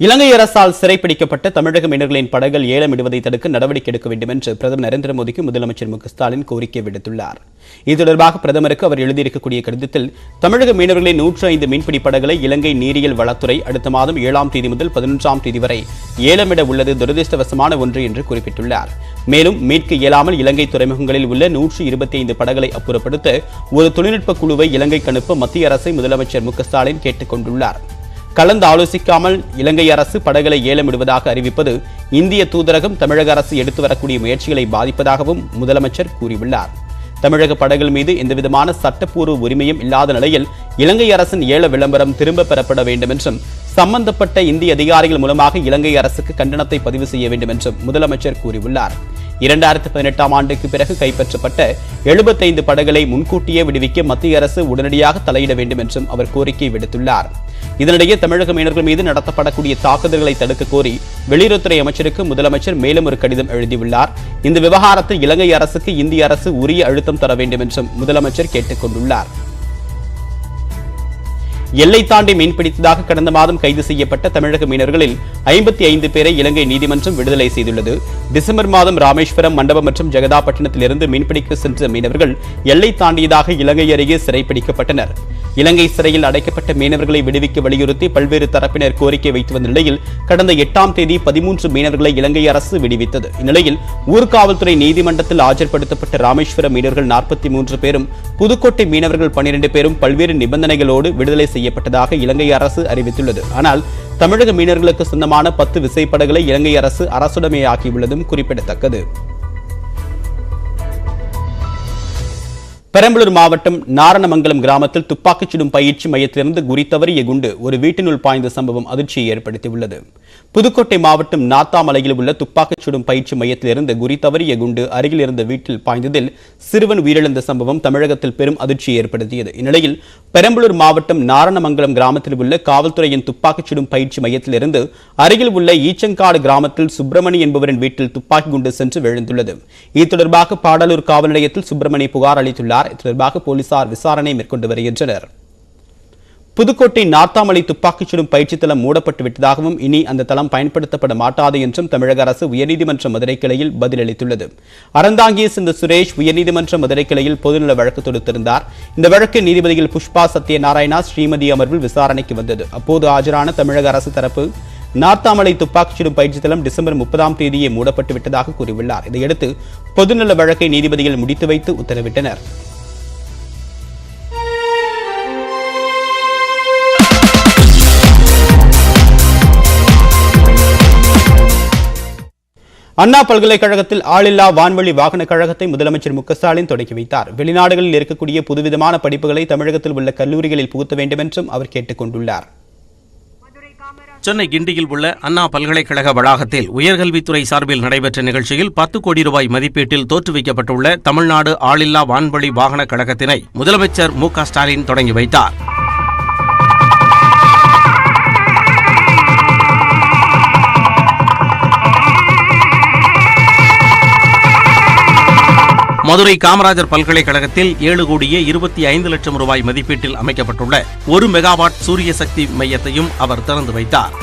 இலங்கை அரசால் சிறைப்பிடிக்கப்பட்ட தமிழக மீனவர்களின் படகுகள் ஏலமிடுவதை தடுக்க நடவடிக்கை எடுக்க வேண்டும் என்று பிரதமர் நரேந்திர மோடிக்கு முதலமைச்சர் மு.க.ஸ்டாலின் கோரிக்கை விடுத்துள்ளார். இது தொடர்பாக பிரதமருக்கு அவர் எழுதியிருக்கக்கூடிய கடிதத்தில் தமிழக மீனவர்களின் 105 மீன்பிடி படகுகளை இலங்கை நீரியல் வளத்துறை அடுத்த மாதம் 7ஆம் தேதி முதல் 11ஆம் தேதி வரை ஏலமிட உள்ளது துரதிருஷ்டவசமான ஒன்று என்று குறிப்பிட்டுள்ளார். மேலும் மீட்க இயலாமல் இலங்கை துறைமுகங்களில் உள்ள 125 படகுகளை அப்புறப்படுத்த ஒரு தொழில்நுட்ப குழுவை இலங்கைக்கு அனுப்ப மத்திய அரசை முதலமைச்சர் மு.க.ஸ்டாலின் கேட்டுக் கொண்டுள்ளார். கலந்து ஆலோசிக்காமல் இலங்கை அரசு படகுகளை ஏலமிடுவதாக அறிவிப்பது இந்திய தூதரகம் தமிழக அரசு எடுத்து வரக்கூடிய முயற்சிகளை பாதிப்பதாகவும் முதலமைச்சர் கூறியுள்ளார். தமிழக படகுகள் மீது எந்தவிதமான சட்டப்பூர்வ உரிமையும் இல்லாத நிலையில் இலங்கை அரசின் ஏல விளம்பரம் திரும்ப பெறப்பட வேண்டும் என்றும் சம்பந்தப்பட்ட இந்திய அதிகாரிகள் மூலமாக இலங்கை அரசுக்கு கண்டனத்தை பதிவு செய்ய வேண்டும் என்றும் முதலமைச்சர் கூறியுள்ளார். 2018ஆம் ஆண்டுக்கு பிறகு கைப்பற்றப்பட்ட 75 படகுகளை முன்கூட்டியே விடுவிக்க மத்திய அரசு உடனடியாக தலையிட வேண்டும் என்றும் அவர் கோரிக்கை விடுத்துள்ளார். இதனிடையே தமிழக மீனவர்கள் மீது நடத்தப்படக்கூடிய தாக்குதல்களை தடுக்க கோரி வெளியுறவுத்துறை அமைச்சருக்கு முதலமைச்சர் மேலும் ஒரு கடிதம் எழுதியுள்ளார். இந்த விவகாரத்தில் இலங்கை அரசுக்கு இந்திய அரசு உரிய அழுத்தம் தர வேண்டும் என்றும் முதலமைச்சர் கேட்டுக் கொண்டுள்ளார். எல்லை தாண்டி மீன்பிடித்ததாக கடந்த மாதம் கைது செய்யப்பட்ட தமிழக மீனவர்களில் 55 பேரை இலங்கை நீதிமன்றம் விடுதலை செய்துள்ளது. டிசம்பர் மாதம் ராமேஸ்வரம், மண்டபம் மற்றும் ஜெகதாப்பட்டினத்திலிருந்து மீன்பிடிக்க சென்ற மீனவர்கள் எல்லை தாண்டியதாக இலங்கை அருகே சிறைப்பிடிக்கப்பட்டனர். இலங்கை சிறையில் அடைக்கப்பட்ட மீனவர்களை விடுவிக்க வலியுறுத்தி பல்வேறு தரப்பினர் கோரிக்கை வைத்து வந்த நிலையில் கடந்த 8ஆம் தேதி 13 மீனவர்களை இலங்கை அரசு விடுவித்தது. இந்நிலையில் ஊர்காவல்துறை நீதிமன்றத்தில் ஆஜர்படுத்தப்பட்ட ராமேஸ்வரம் மீனவர்கள் 43 பேரும், புதுக்கோட்டை மீனவர்கள் 12 பேரும் பல்வேறு நிபந்தனைகளோடு விடுதலை செய்யப்பட்டதாக இலங்கை அரசு அறிவித்துள்ளது. ஆனால் தமிழக மீனவர்களுக்கு சொந்தமான 10 விசைப்படகுகளை இலங்கை அரசு அரசுடைமையாக்கியுள்ளதும் குறிப்பிடத்தக்கது. பெரம்பலூர் மாவட்டம் நாரணமங்கலம் கிராமத்தில் துப்பாக்கிச் சுடும் பயிற்சி மையத்திலிருந்து குறித்தவறிய குண்டு ஒரு வீட்டினுள் பாய்ந்த சம்பவம் அதிர்ச்சியை ஏற்படுத்தியுள்ளது. புதுக்கோட்டை மாவட்டம் நாத்தாமலையில் உள்ள துப்பாக்கிச் சுடும் பயிற்சி மையத்திலிருந்து குறித்தவறிய குண்டு அருகில் இருந்த வீட்டில் பாய்ந்ததில் சிறுவன் உயிரிழந்த சம்பவம் தமிழகத்தில் பெரும் அதிர்ச்சியை ஏற்படுத்தியது. இந்நிலையில் பெரம்பலூர் மாவட்டம் நாரணமங்கலம் கிராமத்தில் உள்ள காவல்துறையின் துப்பாக்கிச் சுடும் பயிற்சி மையத்திலிருந்து அருகில் உள்ள ஈச்சங்காடு கிராமத்தில் சுப்பிரமணி என்பவரின் வீட்டில் துப்பாக்கி குண்டு சென்று விழுந்துள்ளது. இது தொடர்பாக பாடலூர் காவல் நிலையத்தில் சுப்பிரமணி புகார் அளித்துள்ளார். தொடர்பாக போலீசார் விசாரணை மேற்கொண்டு வருகின்றனர். புதுக்கோட்டை நாத்தாமலை துப்பாக்கிச் சுடும் பயிற்சி தளம் மூடப்பட்டு விட்டதாகவும் இனி அந்த தளம் பயன்படுத்தப்பட மாட்டாது என்றும் தமிழக அரசு உயர்நீதிமன்ற மதுரை கிளையில் பதிலளித்துள்ளது. அறந்தாங்கியை சேர்ந்த சுரேஷ் உயர்நீதிமன்ற மதுரை கிளையில் பொதுநல வழக்கு தொடுத்திருந்தார். இந்த வழக்கு நீதிபதிகள் புஷ்பா சத்யநாராயணா ஸ்ரீமதி அமர்வில் விசாரணைக்கு வந்தது. அப்போது ஆஜரான தமிழக அரசு தரப்பு நாத்தாமலை துப்பாக்கிச் சுடும் பயிற்சி தளம் டிசம்பர் 30ஆம் தேதியே மூடப்பட்டு விட்டதாக கூறியுள்ளார். இதையடுத்து பொதுநல வழக்கை நீதிபதிகள் முடித்து வைத்து உத்தரவிட்டனர். அண்ணா பல்கலைக்கழகத்தில் ஆளில்லா வான்வழி வாகன கழகத்தை முதலமைச்சர் மு.க.ஸ்டாலின் தொடங்கி வைத்தார். வெளிநாடுகளில் இருக்கக்கூடிய புதுவிதமான படிப்புகளை தமிழகத்தில் உள்ள கல்லூரிகளில் புகுத்த வேண்டும் என்றும் அவர் கேட்டுக் கொண்டுள்ளார். சென்னை கிண்டியில் உள்ள அண்ணா பல்கலைக்கழக வளாகத்தில் உயர்கல்வித்துறை சார்பில் நடைபெற்ற நிகழ்ச்சியில் 10 கோடி ரூபாய் மதிப்பீட்டில் தோற்றுவிக்கப்பட்டுள்ள தமிழ்நாடு ஆளில்லா வான்வழி வாகன கழகத்தினை முதலமைச்சர் மு.க.ஸ்டாலின் தொடங்கி வைத்தார். மதுரை காமராஜர் பல்கலைக்கழகத்தில் 7 கோடியே 25 லட்சம் ரூபாய் மதிப்பீட்டில் அமைக்கப்பட்டுள்ள 1 மெகாவாட் சூரிய சக்தி மையத்தையும் அவர் திறந்து வைத்தார்.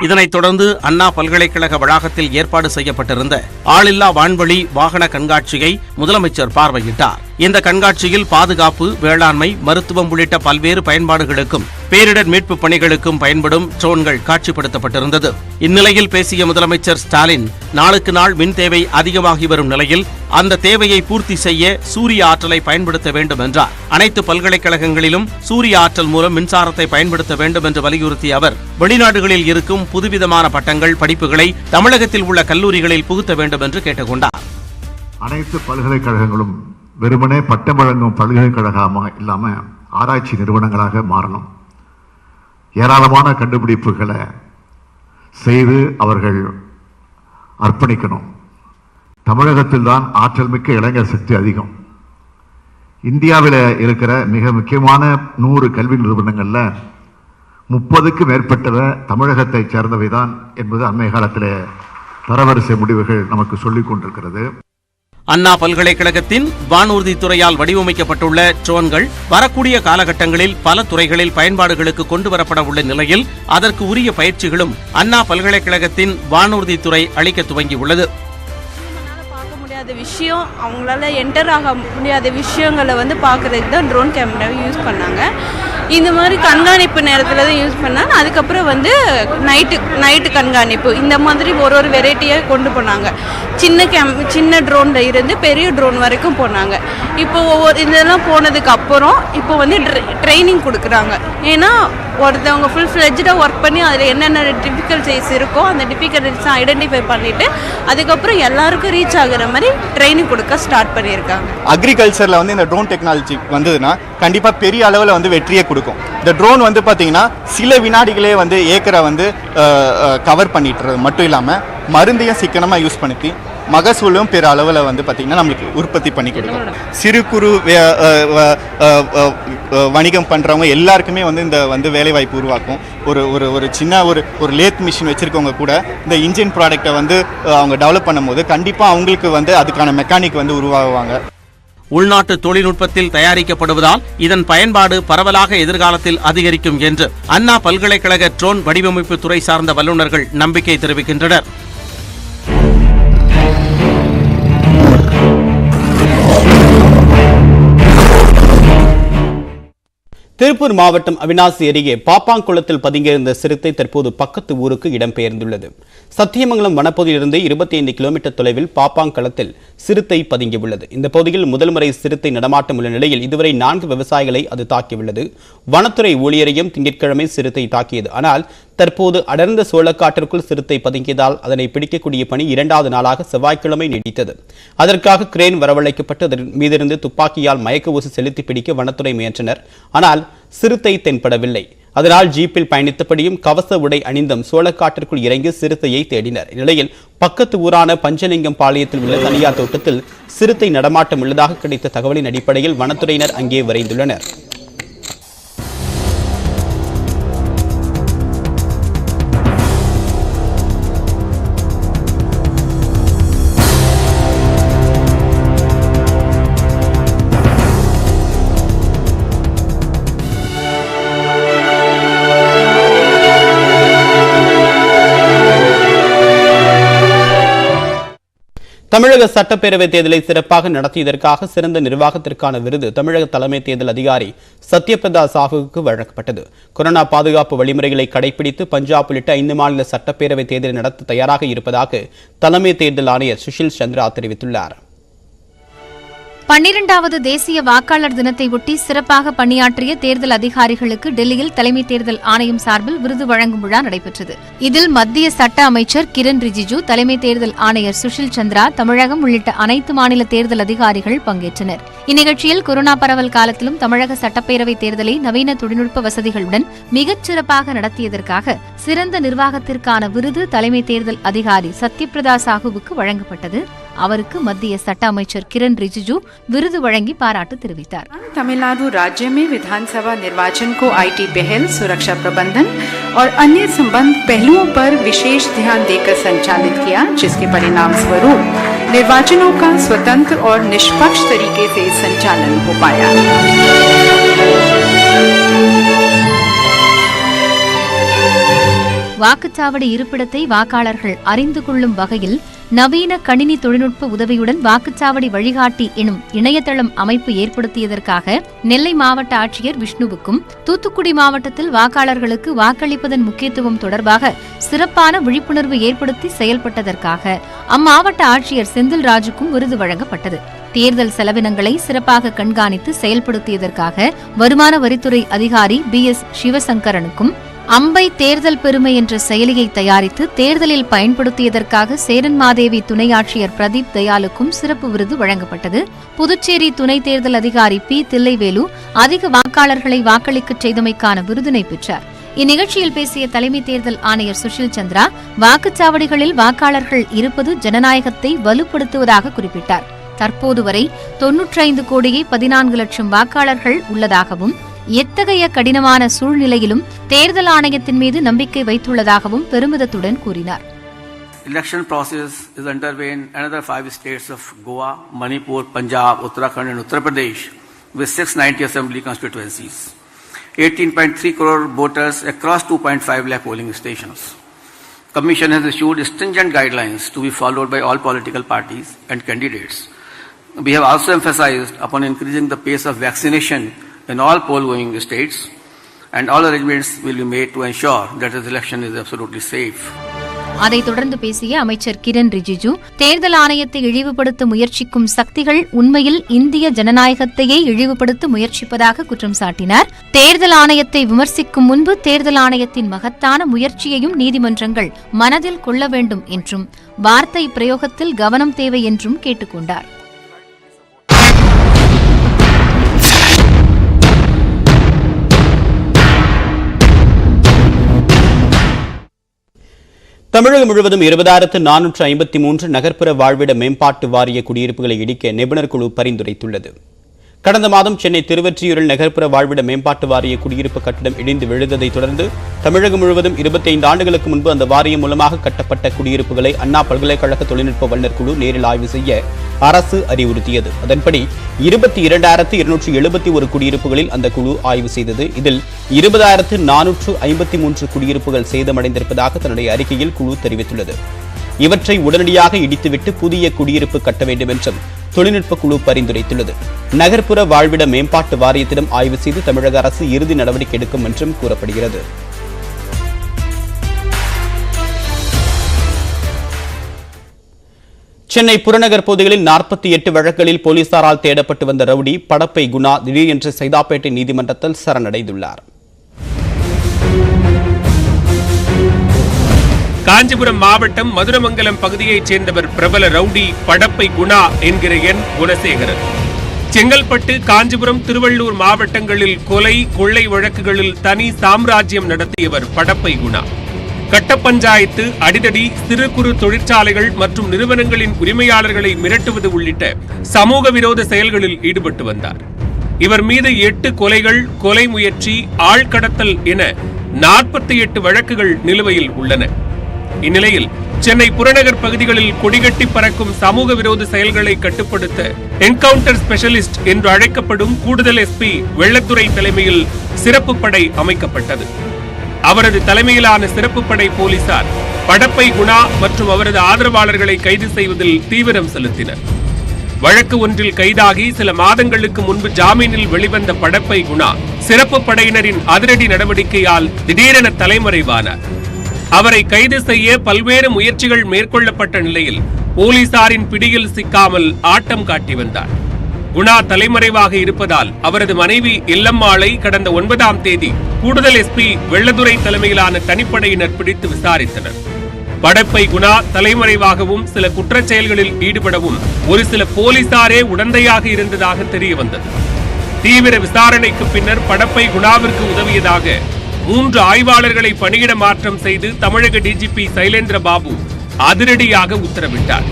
இதனைத் தொடர்ந்து அண்ணா பல்கலைக்கழக வளாகத்தில் ஏற்பாடு செய்யப்பட்டிருந்த ஆளில்லா வான்வழி வாகன கண்காட்சியை முதலமைச்சர் பார்வையிட்டார். இந்த கண்காட்சியில் பாதுகாப்பு, வேளாண்மை, மருத்துவம் உள்ளிட்ட பல்வேறு பயன்பாடுகளுக்கும் பேரிடர் மீட்பு பணிகளுக்கும் பயன்படும் ட்ரோன்கள் காட்சிப்படுத்தப்பட்டிருந்தது. இந்நிலையில் பேசிய முதலமைச்சர் ஸ்டாலின், நாளுக்கு நாள் மின் தேவை அதிகமாகி வரும் நிலையில் அந்த தேவையை பூர்த்தி செய்ய சூரிய ஆற்றலை பயன்படுத்த வேண்டும் என்றார். அனைத்து பல்கலைக்கழகங்களிலும் சூரிய ஆற்றல் மூலம் மின்சாரத்தை பயன்படுத்த வேண்டும் என்று வலியுறுத்திய அவர், வெளிநாடுகளில் இருக்கும் புதுவிதமான பட்டங்கள், படிப்புகளை தமிழகத்தில் உள்ள கல்லூரிகளில் புகுத்த வேண்டும் என்று கேட்டுக்கொண்டார். அனைத்து பல்கலைக்கழகங்களும் வெறுமனே பட்டம் வழங்கும் பல்கலைக்கழகமாக இல்லாம ஆராய்ச்சி நிறுவனங்களாக மாறணும். ஏராளமான கண்டுபிடிப்புகளை செய்து அவர்கள் அர்ப்பணிக்கணும். தமிழகத்தில் தான் ஆற்றல் மிக்க இளைஞர் சக்தி அதிகம். இந்தியாவில் இருக்கிற மிக முக்கியமான 100 கல்வி நிறுவனங்கள்ல 30க்கு மேற்பட்டவை தமிழகத்தை சேர்ந்தவைதான் என்பது அண்மை காலத்திலே தரவரிசை முடிவுகள் நமக்கு சொல்லிக் கொண்டிருக்கிறது. அண்ணா பல்கலைக்கழகத்தின் வானூர்தித்துறையால் வடிவமைக்கப்பட்டுள்ள ட்ரோன்கள் வரக்கூடிய காலகட்டங்களில் பல துறைகளில் பயன்பாடுகளுக்கு கொண்டுவரப்பட உள்ள நிலையில் அதற்கு உரிய பயிற்சிகளும் அண்ணா பல்கலைக்கழகத்தின் வானூர்தித்துறை அளிக்க துவங்கியுள்ளது. விஷயம் அவங்களால என்டர் ஆக முடியாத விஷயங்களை பார்க்கறதுக்கு தான் ட்ரோன் கேமராவை யூஸ் பண்ணாங்க. இந்த மாதிரி கண்காணிப்பு நேரத்தில் தான் யூஸ் பண்ணாங்க. அதுக்கப்புறம் நைட்டு கண்காணிப்பு இந்த மாதிரி ஒரு வெரைட்டியாக கொண்டு போனாங்க. சின்ன ட்ரோனில் இருந்து பெரிய ட்ரோன் வரைக்கும் போனாங்க. இப்போ இதெல்லாம் போனதுக்கு அப்புறம் இப்போ ட்ரைனிங் கொடுக்குறாங்க. ஏன்னா ஒருத்தவங்க ஃபுல் ஃப்ளெஜ்டாக ஒர்க் பண்ணி அதில் என்னென்ன டிஃபிகல்ட்டிஸ் இருக்கோ அந்த டிஃபிகல்ட்டிஸை ஐடென்டிஃபை பண்ணிவிட்டு அதுக்கப்புறம் எல்லாருக்கும் ரீச் ஆகுற மாதிரி ட்ரைனிங் கொடுக்க ஸ்டார்ட் பண்ணியிருக்காங்க. அக்ரிகல்ச்சரில் இந்த ட்ரோன் டெக்னாலஜி வந்ததுன்னா கண்டிப்பாக பெரிய அளவில் வெற்றியை கொடுக்கும். இந்த ட்ரோன் பார்த்தீங்கன்னா சில வினாடிகளே ஏக்கரை கவர் பண்ணிட்டுறது மட்டும் இல்லாமல் மருந்தையும் சிக்கனமாக யூஸ் பண்ணி மகசூலும் பெரிய அளவில் பார்த்தீங்கன்னா நம்மளுக்கு உற்பத்தி பண்ணி கொடுக்கும். சிறு குறு வணிகம் பண்ணுறவங்க எல்லாருக்குமே இந்த வேலைவாய்ப்பு உருவாக்கும். ஒரு சின்ன ஒரு லேத் மிஷின் வச்சுருக்கவங்க கூட இந்த இன்ஜின் ப்ராடக்டை அவங்க டெவலப் பண்ணும்போது கண்டிப்பாக அவங்களுக்கு அதுக்கான மெக்கானிக் உருவாகுவாங்க. உள்நாட்டு தொழில்நுட்பத்தில் தயாரிக்கப்படுவதால் இதன் பயன்பாடு பரவலாக எதிர்காலத்தில் அதிகரிக்கும் என்று அண்ணா பல்கலைக்கழக ட்ரோன் வடிவமைப்பு துறை சார்ந்த வல்லுநர்கள் நம்பிக்கை தெரிவிக்கின்றனர். திருப்பூர் மாவட்டம் அவினாசி அருகே பாப்பாங்குளத்தில் பதுங்கியிருந்த சிறுத்தை தற்போது பக்கத்து ஊருக்கு இடம்பெயர்ந்துள்ளது. சத்தியமங்கலம் வனப்பகுதியிலிருந்து 25 கிலோமீட்டர் தொலைவில் பாப்பாங்குளத்தில் சிறுத்தை பதுங்கியுள்ளது. இந்த பகுதியில் முதல் முறை சிறுத்தை நடமாட்டம் உள்ள நிலையில் இதுவரை 4 விவசாயிகளை அது தாக்கியுள்ளது. வனத்துறை ஊழியரையும் திங்கட்கிழமை சிறுத்தை தாக்கியது. ஆனால் தற்போது அடர்ந்த சோளக்காட்டிற்குள் சிறுத்தை பதுங்கியதால் அதனை பிடிக்கக்கூடிய பணி 2வது நாளாக செவ்வாய்க்கிழமை நீடித்தது. அதற்காக கிரேன் வரவழைக்கப்பட்டு அதன் மீதிருந்து துப்பாக்கியால் மயக்க ஊசி செலுத்தி பிடிக்க வனத்துறை முயன்றனர். ஆனால் சிறுத்தை தென்படவில்லை. அதனால் ஜீப்பில் பயணித்தபடியும் கவச உடை அணிந்தும் சோளக்காட்டிற்குள் இறங்கி சிறுத்தையை தேடினர். இந்நிலையில் பக்கத்து ஊரான பஞ்சலிங்கம் பாளையத்தில் உள்ள தனியார் தோட்டத்தில் சிறுத்தை நடமாட்டம் உள்ளதாக கிடைத்த தகவலின் அடிப்படையில் வனத்துறையினர் அங்கே விரைந்துள்ளனர். தமிழக சட்டப்பேரவை தேர்தலை சிறப்பாக நடத்தியதற்காக சிறந்த நிர்வாகத்திற்கான விருது தமிழக தலைமை தேர்தல் அதிகாரி சத்யபிரதா சாஹூவுக்கு வழங்கப்பட்டது. கொரோனா பாதுகாப்பு வழிமுறைகளை கடைபிடித்து பஞ்சாப் உள்ளிட்ட 5 மாநில சட்டப்பேரவை தேர்தலை நடத்த தயாராக இருப்பதாக தலைமை தேர்தல் ஆணையர் சுஷில் சந்திரா தெரிவித்துள்ளார். 12வது தேசிய வாக்காளர் தினத்தை ஒட்டி சிறப்பாக பணியாற்றிய தேர்தல் அதிகாரிகளுக்கு டெல்லியில் தலைமை தேர்தல் ஆணையம் சார்பில் விருது வழங்கும் விழா நடைபெற்றது. இதில் மத்திய சட்ட அமைச்சர் கிரண் ரிஜிஜு, தலைமை தேர்தல் ஆணையர் சுஷில் சந்திரா, தமிழகம் உள்ளிட்ட அனைத்து மாநில தேர்தல் அதிகாரிகள் பங்கேற்றனர். இந்நிகழ்ச்சியில் கொரோனா பரவல் காலத்திலும் தமிழக சட்டப்பேரவை தேர்தலை நவீன தொழில்நுட்ப வசதிகளுடன் மிகச் சிறப்பாக நடத்தியதற்காக சிறந்த நிர்வாகத்திற்கான விருது தலைமை தேர்தல் அதிகாரி சத்யபிரதா சாஹூவுக்கு வழங்கப்பட்டது. அவருக்கு மத்திய சட்ட அமைச்சர் கிரண் ரிஜிஜு விருது வழங்கி பாராட்டு தெரிவித்தார். तमिलनाडु राज्य में विधानसभा निर्वाचन को आईटी पहल, सुरक्षा प्रबंधन और अन्य संबंध पहलुओं पर विशेष ध्यान देकर संचालित किया, जिसके परिणाम स्वरूप निर्वाचनों का स्वतंत्र और निष्पक्ष तरीके से संचालन हो पाया. வாக்குச்சாவடி இருப்பிடத்தை வாக்காளர்கள் அறிந்து கொள்ளும் வகையில் நவீன கணினி தொழில்நுட்ப உதவியுடன் வாக்குச்சாவடி வழிகாட்டி எனும் இணையதளம் அமைப்பு ஏற்படுத்தியதற்காக நெல்லை மாவட்ட ஆட்சியர் விஷ்ணுவுக்கும், தூத்துக்குடி மாவட்டத்தில் வாக்காளர்களுக்கு வாக்களிப்பதன் முக்கியத்துவம் தொடர்பாக சிறப்பான விழிப்புணர்வு ஏற்படுத்தி செயல்பட்டதற்காக அம்மாவட்ட ஆட்சியர் செந்தில் ராஜுக்கும் விருது வழங்கப்பட்டது. தேர்தல் செலவினங்களை சிறப்பாக கண்காணித்து செயல்படுத்தியதற்காக வருமான வரித்துறை அதிகாரி BS சிவசங்கரனுக்கும், அம்பை தேர்தல் பெருமை என்ற செயலியை தயாரித்து தேர்தலில் பயன்படுத்தியதற்காக சேரன்மாதேவி துணை ஆட்சியர் பிரதீப் தயாலுக்கும் சிறப்பு விருது வழங்கப்பட்டது. புதுச்சேரி துணை தேர்தல் அதிகாரி P. தில்லைவேலு அதிக வாக்காளர்களை வாக்களிக்கச் செய்தமைக்கான விருதினை பெற்றார். இந்நிகழ்ச்சியில் பேசிய தலைமை தேர்தல் ஆணையர் சுஷில் சந்திரா, வாக்குச்சாவடிகளில் வாக்காளர்கள் இருப்பது ஜனநாயகத்தை வலுப்படுத்துவதாக குறிப்பிட்டார். தற்போது வரை 95 கோடியே 14 லட்சம் வாக்காளர்கள் உள்ளதாகவும், எத்தகைய கடினமான சூழ்நிலையிலும் தேர்தல் ஆணையத்தின் மீது நம்பிக்கை வைத்துள்ளதாகவும் பெருமிதத்துடன் கூறினார். election process is underway in another 5 states of Goa, Manipur, Punjab, Uttarakhand and Uttar Pradesh with 690 assembly constituencies. 18.3 crore voters across 2.5 lakh polling stations. Commission has issued stringent guidelines to be followed by all political parties and candidates. We have also emphasized upon increasing the pace of vaccination in all poll-going states, and all arrangements will be made to ensure that this election is absolutely safe. அதைத் தொடர்ந்து பேசிய அமைச்சர் கிரண் ரிஜிஜு, தேர்தல் ஆணையத்தை இழிவுபடுத்த முயற்சிக்கும் சக்திகள் உண்மையில் இந்திய ஜனநாயகத்தையே இழிவுபடுத்த முயற்சிப்பதாக குற்றம் சாட்டினார். தேர்தல் ஆணையத்தை விமர்சிக்கும் முன்பு தேர்தல் ஆணையத்தின் மகத்தான முயற்சியையும் நீதிமன்றங்கள் மனதில் கொள்ள வேண்டும் என்றும், வார்த்தை பிரயோகத்தில் கவனம் தேவை என்றும் கேட்டுக் கொண்டார். தமிழகம் முழுவதும் 20,453 நகர்ப்புற வாழ்விட மேம்பாட்டு வாரிய குடியிருப்புகளை இடிக்க நிபுணர் குழு பரிந்துரைத்துள்ளது. கடந்த மாதம் சென்னை திருவொற்றியூரில் நகர்ப்புற வாழ்விட மேம்பாட்டு வாரிய குடியிருப்பு கட்டிடம் இடிந்து விழுந்ததை தொடர்ந்து தமிழகம் முழுவதும் 25 ஆண்டுகளுக்கு முன்பு அந்த வாரியம் மூலமாக கட்டப்பட்ட குடியிருப்புகளை அண்ணா பல்கலைக்கழக தொழில்நுட்ப வல்லுநர் குழு நேரில் ஆய்வு செய்ய அரசு அறிவுறுத்தியது. அதன்படி 22,271 குடியிருப்புகளில் அந்த குழு ஆய்வு செய்தது. இதில் 20,453 குடியிருப்புகள் சேதமடைந்திருப்பதாக தன்னுடைய அறிக்கையில் குழு தெரிவித்துள்ளது. இவற்றை உடனடியாக இடித்துவிட்டு புதிய குடியிருப்பு கட்ட வேண்டும் என்றும் தொழில்நுட்ப குழு பரிந்துரைத்துள்ளது. நகர்ப்புற வாழ்விட மேம்பாட்டு வாரியத்திடம் ஆய்வு செய்து தமிழக அரசு இறுதி நடவடிக்கை எடுக்கும் என்றும் கூறப்படுகிறது. சென்னை புறநகர் பகுதிகளில் 48 வழக்குகளில் போலீசாரால் தேடப்பட்டு வந்த ரவுடி படப்பை குணா திடீரென்று சைதாப்பேட்டை நீதிமன்றத்தில் சரணடைந்துள்ளார். காஞ்சிபுரம் மாவட்டம் மதுரமங்கலம் பகுதியைச் சேர்ந்தவர் பிரபல ரவுடி படப்பை குணா என்கிற என் குணசேகரன். செங்கல்பட்டு, காஞ்சிபுரம், திருவள்ளூர் மாவட்டங்களில் கொலை, கொள்ளை வழக்குகளில் தனி சாம்ராஜ்யம் நடத்தியவர் படப்பை குணா. கட்ட பஞ்சாயத்து, அடிதடி, சிறு குறு தொழிற்சாலைகள் மற்றும் நிறுவனங்களின் உரிமையாளர்களை மிரட்டுவது உள்ளிட்ட சமூக விரோத செயல்களில் ஈடுபட்டு வந்தார். இவர் மீது 8 கொலைகள், கொலை முயற்சி, ஆள்கடத்தல் என 48 வழக்குகள் நிலுவையில் உள்ளன. இந்நிலையில் சென்னை புறநகர் பகுதிகளில் கொடிகட்டி பறக்கும் சமூக விரோத செயல்களை கட்டுப்படுத்த என்கவுண்டர் ஸ்பெஷலிஸ்ட் என்று அழைக்கப்படும் கூடுதல் எஸ்பி வெள்ளத்துறை தலைமையில் சிறப்பு படை அமைக்கப்பட்டது. அவரது தலைமையிலான சிறப்பு படை போலீசார் படப்பை குணா மற்றும் அவரது ஆதரவாளர்களை கைது செய்வதில் தீவிரம் செலுத்தினர். வழக்கு ஒன்றில் கைதாகி சில மாதங்களுக்கு முன்பு ஜாமீனில் வெளிவந்த படப்பை குணா சிறப்பு படையினரின் அதிரடி நடவடிக்கையால் திடீரென தலைமறைவானார். அவரை கைது செய்ய பல்வேறு முயற்சிகள் மேற்கொள்ளப்பட்ட நிலையில் போலீசாரின் பிடியில் சிக்காமல் ஆட்டம் காட்டி வந்தார். குணா தலைமறைவாக இருப்பதால் அவரது மனைவி எல்லம்மாளை கடந்த 9ஆம் தேதி கூடுதல் எஸ்பி வெள்ளதுரை தலைமையிலான தனிப்படையினர் பிடித்து விசாரித்தனர். படப்பை குணா தலைமறைவாகவும் சில குற்றச் செயல்களில் ஈடுபடவும் ஒரு சில போலீசாரே உடந்தையாக இருந்ததாக தெரிய வந்தது. தீவிர விசாரணைக்கு பின்னர் படப்பை குணாவிற்கு உதவியதாக 3 ஆய்வாளர்களை பணியிட மாற்றம் செய்து தமிழக டிஜிபி சைலேந்திர பாபு அதிரடியாக உத்தரவிட்டார்.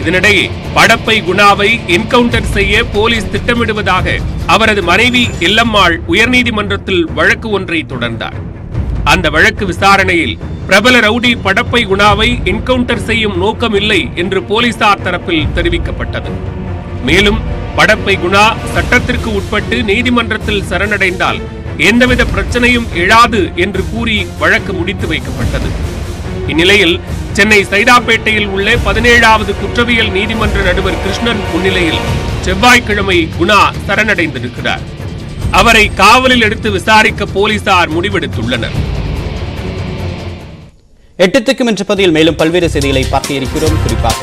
இதனிடையே படப்பை குணாவை என்கவுண்டர் செய்ய போலீஸ் திட்டமிடுவதாக அவரது மனைவி எல்லம்மாள் உயர்நீதிமன்றத்தில் வழக்கு ஒன்றை தொடர்ந்தார். அந்த வழக்கு விசாரணையில் பிரபல ரவுடி படப்பை குணாவை என்கவுண்டர் செய்யும் நோக்கம் இல்லை என்று போலீசார் தரப்பில் தெரிவிக்கப்பட்டது. மேலும் படப்பை குணா சட்டத்திற்கு உட்பட்டு நீதிமன்றத்தில் சரணடைந்தால் எந்தவித பிரச்சனையும் எழாது என்று கூறி வழக்கு முடித்து வைக்கப்பட்டது. இந்நிலையில் சென்னை சைதாப்பேட்டையில் உள்ள 17வது குற்றவியல் நீதிமன்ற நடுவர் கிருஷ்ணன் முன்னிலையில் செவ்வாய்க்கிழமை குணா சரணடைந்திருக்கிறார். அவரை காவலில் எடுத்து விசாரிக்க போலீசார் முடிவெடுத்துள்ளனர். 8 திக்கும் என்ற பகுதியில் மேலும் பல்வேறு செய்திகளை பார்க்க இருக்கிறோம். குறிப்பாக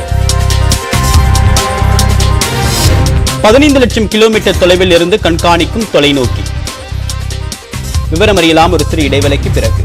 15 லட்சம் கிலோமீட்டர் தொலைவில் இருந்து கண்காணிக்கும் தொலைநோக்கி. விவரம் அறியலாம் ஒரு சிறு இடைவேளைக்கு பிறகு.